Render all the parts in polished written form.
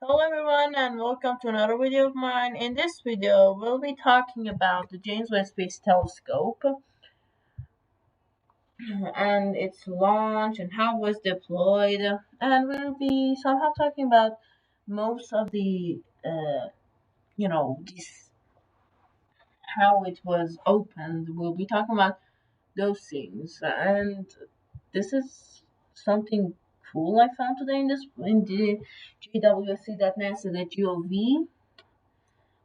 Hello everyone and welcome to another video of mine. In this video, we'll be talking about the James Webb Space Telescope and its launch and how it was deployed. And we'll be somehow talking about most of the, this, how it was opened. We'll be talking about those things. And this is something cool I found today in the JWST.NASA.gov,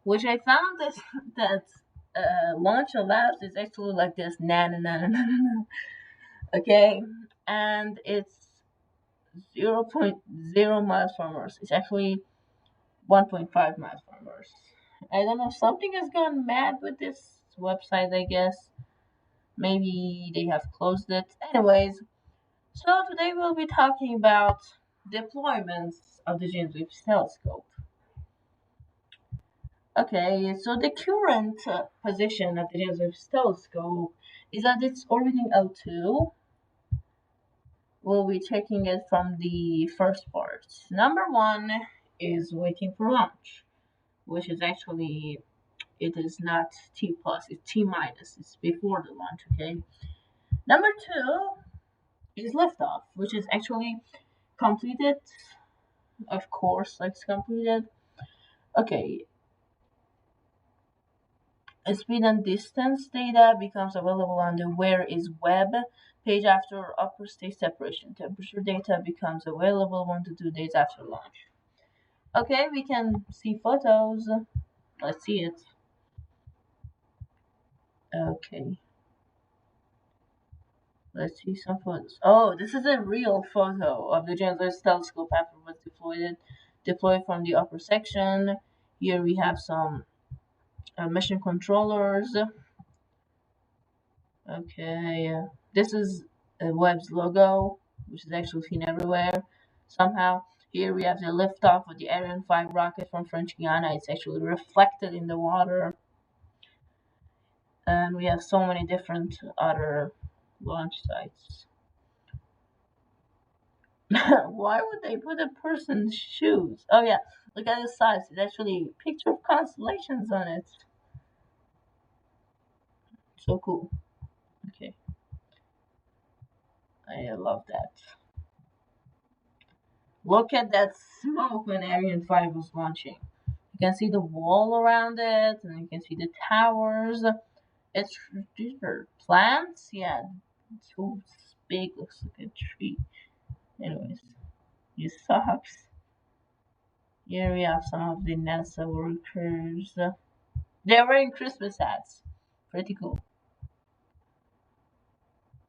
which I found that launch allows is actually like this na na na na na na. Okay, and it's 0.0 miles per hour. It's actually 1.5 miles per hour. I don't know, something has gone mad with this website, I guess. Maybe they have closed it. Anyways, so today we'll be talking about deployments of the James Webb Telescope. Okay, so the current position of the James Webb Telescope is that it's orbiting L2. We'll be checking it from the first part. Number one is waiting for launch, which is actually, it is not T plus, it's T minus, it's before the launch, okay? Number two is liftoff, which is actually completed, of course, like it's completed. Okay, speed and distance data becomes available on the Where is Webb page after upper stage separation. Temperature data becomes available 1 to 2 days after launch. Okay, we can see photos. Let's see it. Okay. Let's see some photos. Oh, this is a real photo of the James Webb Telescope after it was deployed from the upper section. Here we have some mission controllers. Okay, this is Webb's logo, which is actually seen everywhere somehow. Here we have the liftoff of the Ariane 5 rocket from French Guiana. It's actually reflected in the water. And we have so many different other launch sites. Why would they put a person's shoes? Oh yeah, look at the size. It's actually a picture of constellations on it. So cool. Okay. I love that. Look at that smoke when Ariane 5 was launching. You can see the wall around it, and you can see the towers. These are plants? Yeah, it's so big, looks like a tree. Anyways, these sucks. Here we have some of the NASA workers. They're wearing Christmas hats. Pretty cool.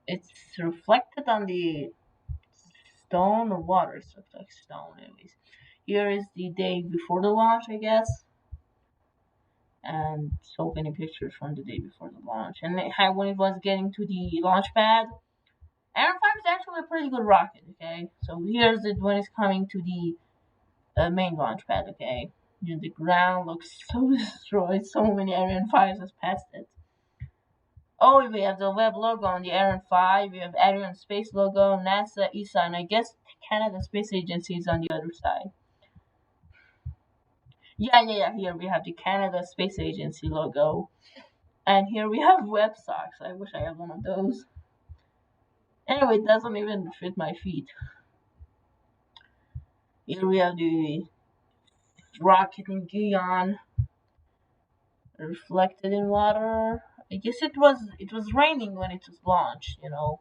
It's reflected on the stone or water. It looks like stone, anyways. Here is the day before the launch, I guess. And so many pictures from the day before the launch. And when it was getting to the launch pad, Ariane 5 is actually a pretty good rocket, okay? So here's it when it's coming to the main launch pad, okay? You know, the ground looks so destroyed. So many Ariane 5s has passed it. Oh, we have the Webb logo on the Ariane 5. We have Ariane Space logo, NASA, ESA, and I guess Canada Space Agency is on the other side. Yeah. Here we have the Canada Space Agency logo. And here we have Webb socks. I wish I had one of those. Anyway, it doesn't even fit my feet. Here we have the rocket in Guyana, reflected in water. I guess it was raining when it was launched, you know.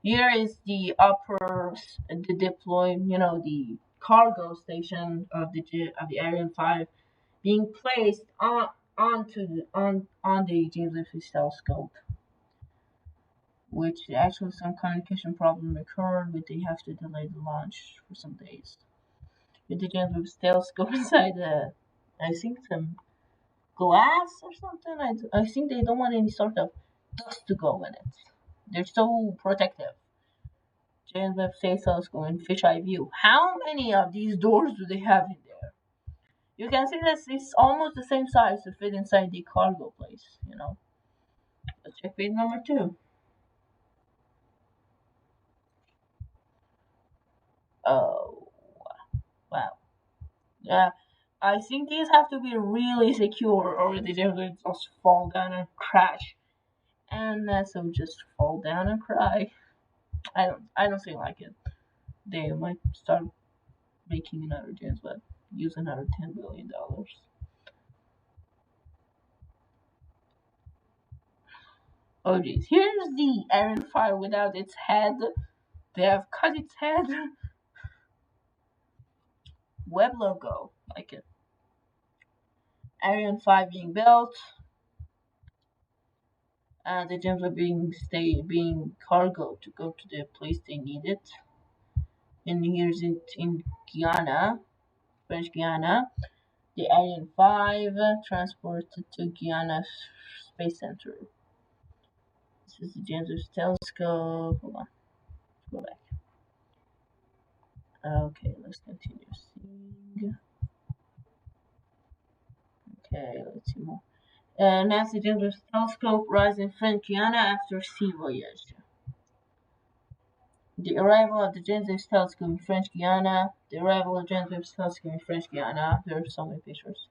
Here is the the cargo station of the Ariane 5 being placed on the James Webb Telescope, which actually some communication problem occurred, but they have to delay the launch for some days. With the James Webb Telescope inside I think some glass or something. I think they don't want any sort of dust to go in it. They're so protective. James Webb Space Telescope and fisheye view. How many of these doors do they have in there? You can see that it's almost the same size to fit inside the cargo place, you know. Let's check page number 2. Oh, wow. Yeah, I think these have to be really secure, or they just fall down and crash. And so just fall down and cry. I don't think like it. They might start making another James Webb, use another $10 billion. Oh geez, here's the Ariane 5 without its head. They have cut its head. Web logo, like it. Ariane 5 being built. The James Webb being cargo to go to the place they need it. And here's it in Guyana, French Guyana. The Ariane 5 transported to Guyana Space Center. This is the James Webb telescope. Hold on, let's go back. Okay, let's continue seeing. Okay, let's see more. NASA James Webb telescope arrives in French Guyana after sea voyage. The arrival of the James Webb telescope in French Guyana. The arrival of James Webb telescope in French Guyana. There are so many pictures.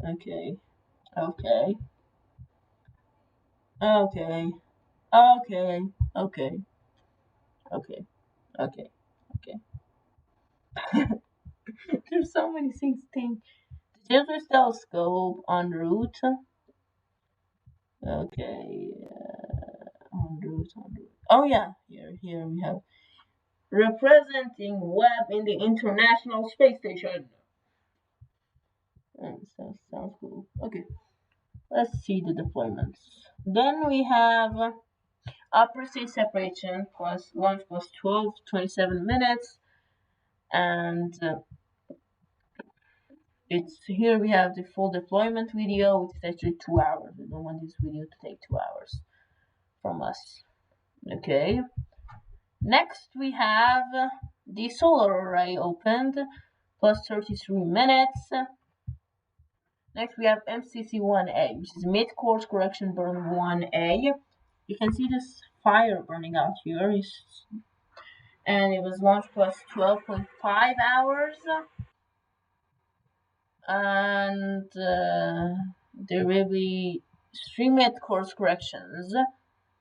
Okay. Okay. Okay. Okay. Okay. Okay. Okay. Okay. There's so many things to think. The James Webb telescope en route. Okay. En route. Oh yeah. Here we have representing Webb in the International Space Station. Sounds cool. Okay. Let's see the deployments. Then we have upper stage separation plus launch plus 27 minutes, and it's here we have the full deployment video, which is actually 2 hours. We don't want this video to take 2 hours from us. Okay. Next we have the solar array opened plus 33 minutes. Next we have MCC-1A, which is mid-course correction burn 1A. You can see this fire burning out here, and it was launched plus 12.5 hours. And there will be three mid-course corrections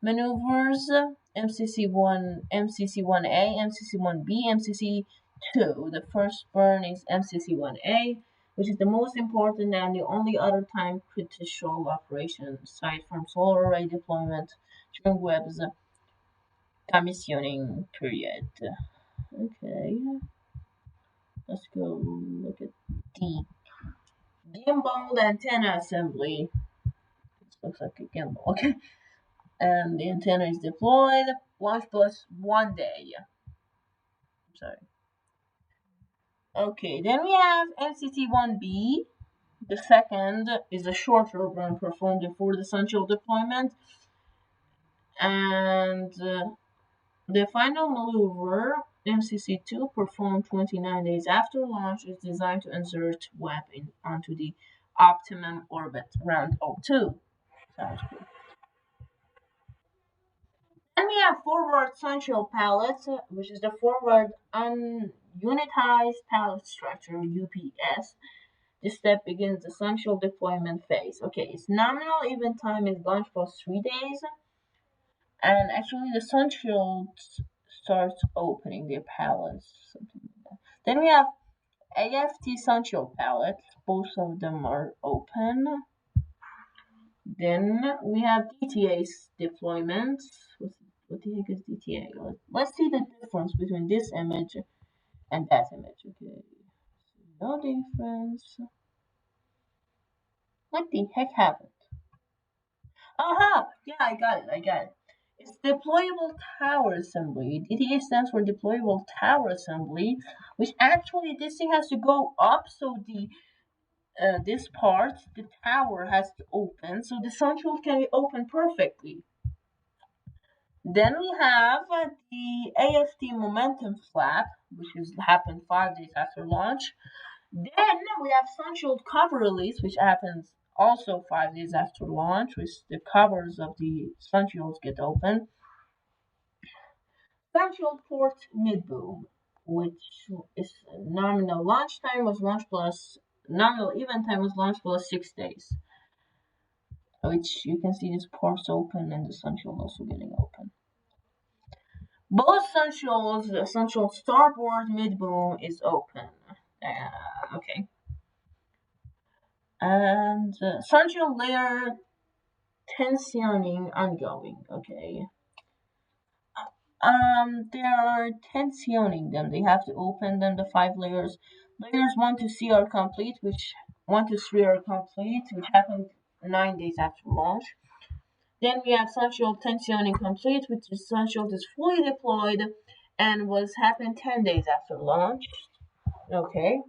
maneuvers: MCC-1, MCC-1A, MCC-1B, MCC-2. The first burn is MCC-1A, which is the most important and the only other time critical operation aside from solar array deployment during Webb's commissioning period. Okay, let's go look at the gimbal antenna assembly. This looks like a gimbal, okay. And the antenna is deployed. Launch plus 1 day. I'm sorry. Okay, then we have MCC-1B. The second is a shorter burn performed before the Sunshine deployment. And the final maneuver, MCC-2, performed 29 days after launch, is designed to insert Webb onto the optimum orbit around O2. Sounds good. Then we have forward Sunshine pallet, which is the forward unitized pallet structure, UPS. This step begins the Sunshine deployment phase. Okay, its nominal event time is launch plus 3 days. And actually the Sunshine starts opening their pallets. Something like that. Then we have AFT Sunshine pallets. Both of them are open. Then we have DTA's deployment. What the heck is DTA? Let's see the difference between this image and that image. Okay, no difference. What the heck happened? Aha! Yeah, I got it. It's deployable tower assembly. DTA stands for deployable tower assembly, which actually this thing has to go up, so this part, the tower, has to open, so the Sunshine can be open perfectly. Then we have the AFT momentum flap, which happened 5 days after launch. Then we have Sunshine cover release, which happens also 5 days after launch, which the covers of the Sunshines get open. Sunshine port mid boom. which is nominal launch time was launch plus nominal event time was launch plus 6 days. Which you can see this ports open and the sun shield also getting open. Both sun shields, the sun shield starboard mid boom is open. Okay. And sun shield layer tensioning ongoing. Okay. They are tensioning them. They have to open them. The 5 layers. Layers 1 to 3 are complete, which 1 to 3 are complete, which happened 9 days after launch. Then we have sun shield tensioning complete, which is sun shield is fully deployed and was happened 10 days after launch. Okay.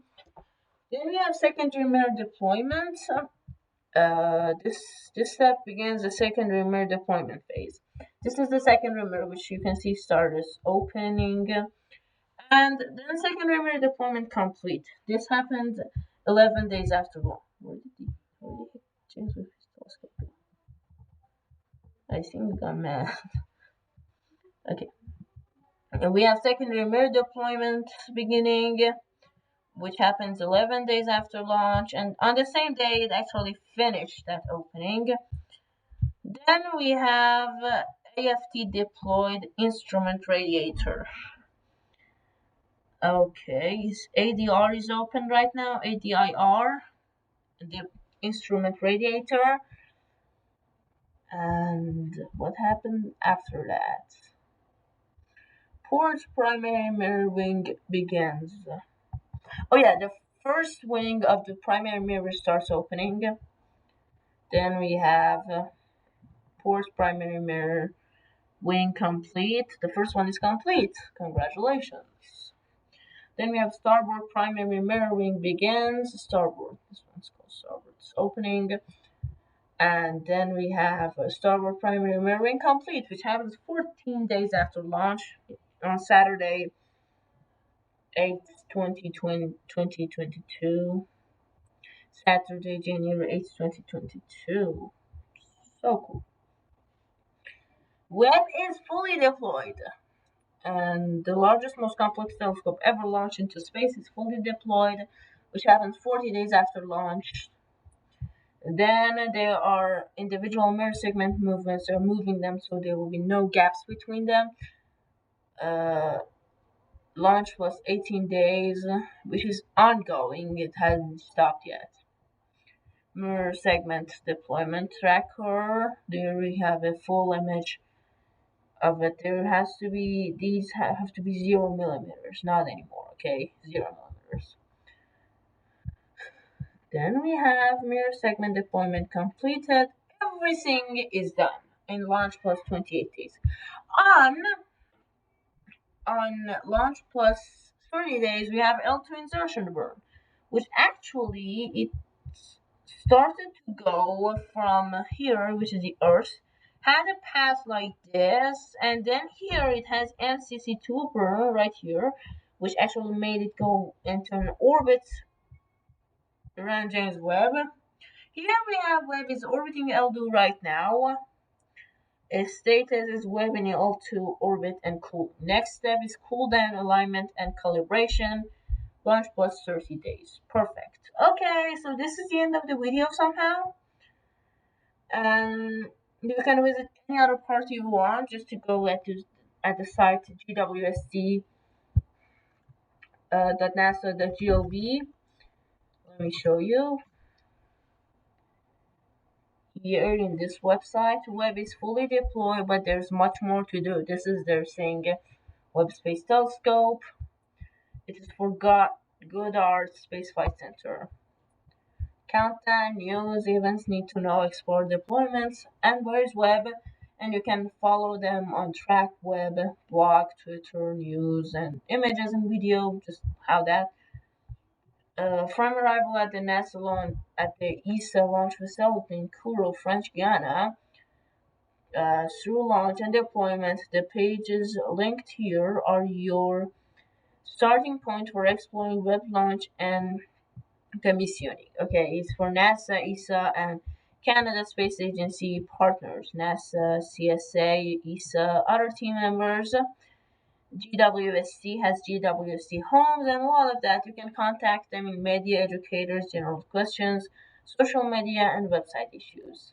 Then we have secondary mirror deployment. This step begins the secondary mirror deployment phase. This is the secondary mirror, which you can see started opening, and then secondary mirror deployment complete. This happened 11 days after launch. Where did he change with his telescope? I think we got mad. Okay. And we have secondary mirror deployment beginning, which happens 11 days after launch, and on the same day it actually finished that opening. Then we have AFT deployed instrument radiator. Okay, ADR is open right now, ADIR, the instrument radiator. And what happened after that? Port primary mirror wing begins. Oh yeah, the first wing of the primary mirror starts opening. Then we have port primary mirror wing complete. The first one is complete. Congratulations. Then we have starboard primary mirror wing begins. Starboard. This one's called starboard. It's opening. And then we have a starboard primary mirror wing complete, which happens 14 days after launch on Saturday, 8th, 2022. Saturday, January 8th, 2022. So cool. Webb is fully deployed. And the largest, most complex telescope ever launched into space is fully deployed, which happens 40 days after launch. Then there are individual mirror segment movements. They're moving them so there will be no gaps between them. Launch was 18 days, which is ongoing. It hasn't stopped yet. Mirror segment deployment tracker. There we have a full image of it. There has to be, these have to be 0 millimeters, not anymore, okay? 0 millimeters. Then we have mirror segment deployment completed. Everything is done in launch plus 28 days. On launch plus 30 days, we have L2 insertion burn, which actually it started to go from here, which is the Earth, had a path like this, and then here it has NCC2 burn right here, which actually made it go into an orbit around James Webb. Here we have Webb is orbiting L2 right now. Its status is Webb in L2 orbit and cool. Next step is cool down, alignment, and calibration. Launch plus 30 days. Perfect. Okay, so this is the end of the video somehow. And you can visit any other part you want just to go at the site JWST.nasa.gov. Let me show you. Here in this website, Webb is fully deployed, but there's much more to do. This is their saying Webb Space Telescope. It is for Goddard Space Flight Center. Countdown, news, events, need to know, explore deployments, and where's Webb? And you can follow them on Track Web, blog, Twitter, news, and images and video, just how that. From arrival at the NASA launch at the ESA launch facility in Kourou, French Guiana, through launch and deployment, the pages linked here are your starting point for exploring Webb launch and commissioning. Okay, it's for NASA, ESA, and Canada Space Agency partners, NASA, CSA, ESA, other team members. JWST has JWST homes and all of that. You can contact them in media educators, general questions, social media, and website issues.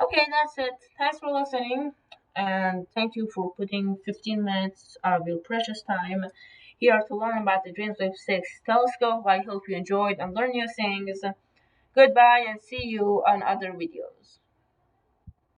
Okay, that's it. Thanks for listening, and thank you for putting 15 minutes of your precious time here to learn about the James Webb 6 telescope. I hope you enjoyed and learned new things. Goodbye, and see you on other videos.